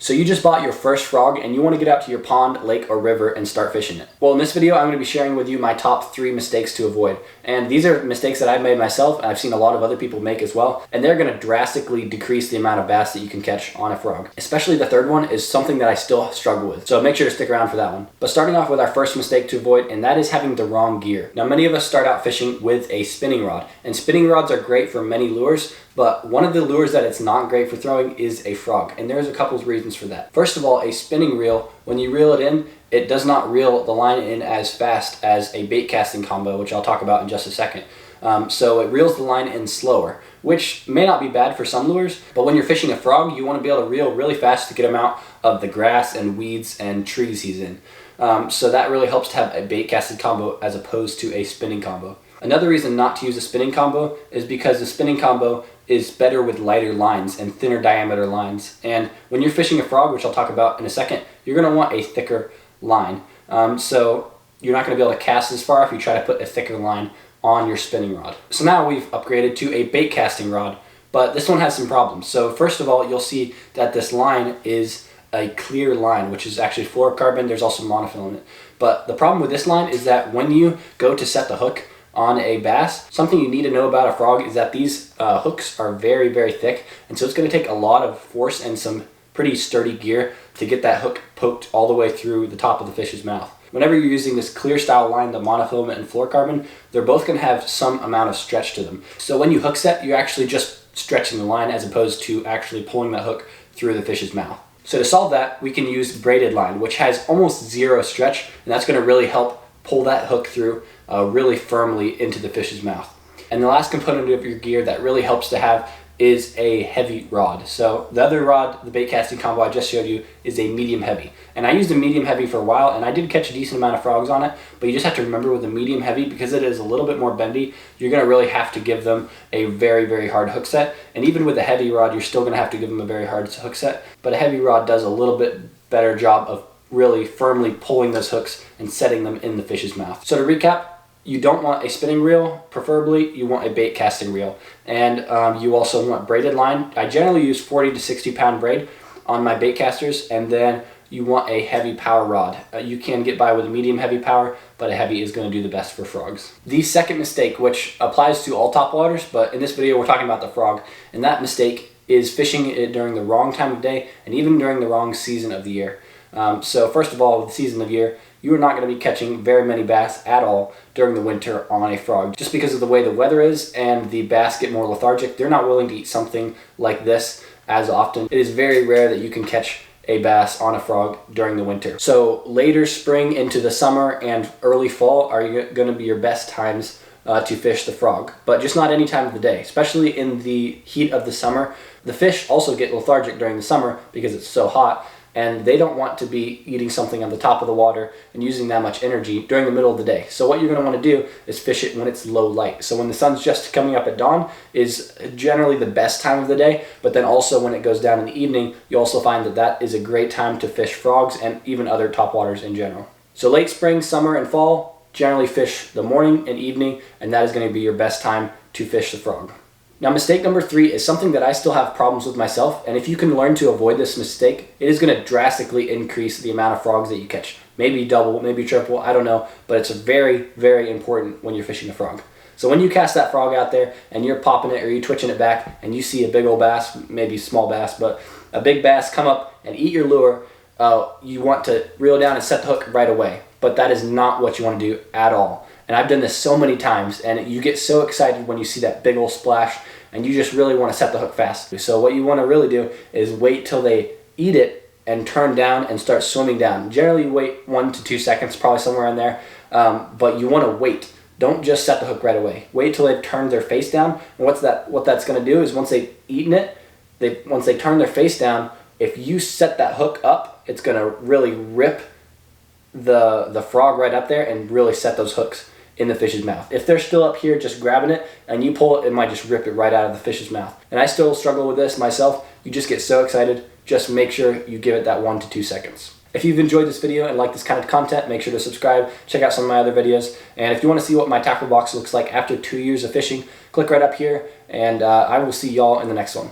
So you just bought your first frog and you want to get out to your pond, lake, or river and start fishing it. Well, in this video, I'm going to be sharing with you my top 3 mistakes to avoid. And these are mistakes that I've made myself and I've seen a lot of other people make as well. And they're going to drastically decrease the amount of bass that you can catch on a frog. Especially the third one is something that I still struggle with. So make sure to stick around for that one. But starting off with our first mistake to avoid, and that is having the wrong gear. Now, many of us start out fishing with a spinning rod. And spinning rods are great for many lures, but one of the lures that it's not great for throwing is a frog. And there's a couple of reasons for that. First of all, a spinning reel, when you reel it in, it does not reel the line in as fast as a bait casting combo, which I'll talk about in just a second. So it reels the line in slower, which may not be bad for some lures, but when you're fishing a frog, you want to be able to reel really fast to get him out of the grass and weeds and trees he's in. So that really helps to have a bait casted combo as opposed to a spinning combo. Another reason not to use a spinning combo is because the spinning combo is better with lighter lines and thinner diameter lines. And when you're fishing a frog, which I'll talk about in a second, you're going to want a thicker line. So you're not going to be able to cast as far if you try to put a thicker line on your spinning rod. So now we've upgraded to a bait casting rod, but this one has some problems. So first of all, you'll see that this line is a clear line, which is actually fluorocarbon. There's also monofilament. But the problem with this line is that when you go to set the hook on a bass, something you need to know about a frog is that these hooks are very, very thick, and so it's going to take a lot of force and some pretty sturdy gear to get that hook poked all the way through the top of the fish's mouth. Whenever you're using this clear style line, the monofilament and fluorocarbon, they're both going to have some amount of stretch to them. So when you hook set, you're actually just stretching the line as opposed to actually pulling that hook through the fish's mouth. So to solve that, we can use braided line, which has almost zero stretch, and that's going to really help pull that hook through really firmly into the fish's mouth. And the last component of your gear that really helps to have is a heavy rod. So the other rod, the bait casting combo I just showed you, is a medium heavy. And I used a medium heavy for a while, and I did catch a decent amount of frogs on it, but you just have to remember with the medium heavy, because it is a little bit more bendy, you're going to really have to give them a very, very hard hook set. And even with a heavy rod, you're still going to have to give them a very hard hook set, but a heavy rod does a little bit better job of really firmly pulling those hooks and setting them in the fish's mouth. So to recap, you don't want a spinning reel, preferably you want a bait casting reel. And you also want braided line. I generally use 40 to 60 pound braid on my bait casters, and then you want a heavy power rod. You can get by with a medium heavy power, but a heavy is going to do the best for frogs. The second mistake, which applies to all topwaters, but in this video we're talking about the frog, and that mistake is fishing it during the wrong time of day and even during the wrong season of the year. So first of all, with the season of year, you are not going to be catching very many bass at all during the winter on a frog. Just because of the way the weather is and the bass get more lethargic, they're not willing to eat something like this as often. It is very rare that you can catch a bass on a frog during the winter. So later spring into the summer and early fall are going to be your best times to fish the frog, but just not any time of the day, especially in the heat of the summer. The fish also get lethargic during the summer because it's so hot, and they don't want to be eating something on the top of the water and using that much energy during the middle of the day. So what you're going to want to do is fish it when it's low light. So when the sun's just coming up at dawn is generally the best time of the day, but then also when it goes down in the evening, you also find that that is a great time to fish frogs and even other topwaters in general. So late spring, summer, and fall, generally fish the morning and evening, and that is going to be your best time to fish the frog. Now, mistake number 3 is something that I still have problems with myself, and if you can learn to avoid this mistake, it is going to drastically increase the amount of frogs that you catch. Maybe double, maybe triple, I don't know, but it's very, very important when you're fishing a frog. So when you cast that frog out there and you're popping it or you're twitching it back and you see a big old bass, maybe small bass, but a big bass come up and eat your lure, you want to reel down and set the hook right away. But that is not what you want to do at all. And I've done this so many times, and you get so excited when you see that big old splash, and you just really want to set the hook fast. So what you want to really do is wait till they eat it and turn down and start swimming down. Generally you wait 1 to 2 seconds, probably somewhere in there, but you want to wait. Don't just set the hook right away. Wait till they've turned their face down, and what that's going to do is once they've eaten it, once they turn their face down, if you set that hook up, it's going to really rip the frog right up there and really set those hooks in the fish's mouth. If they're still up here just grabbing it and you pull it, it might just rip it right out of the fish's mouth. And I still struggle with this myself. You just get so excited. Just make sure you give it that 1 to 2 seconds. If you've enjoyed this video and like this kind of content, make sure to subscribe, check out some of my other videos. And if you want to see what my tackle box looks like after 2 years of fishing, click right up here, and I will see y'all in the next one.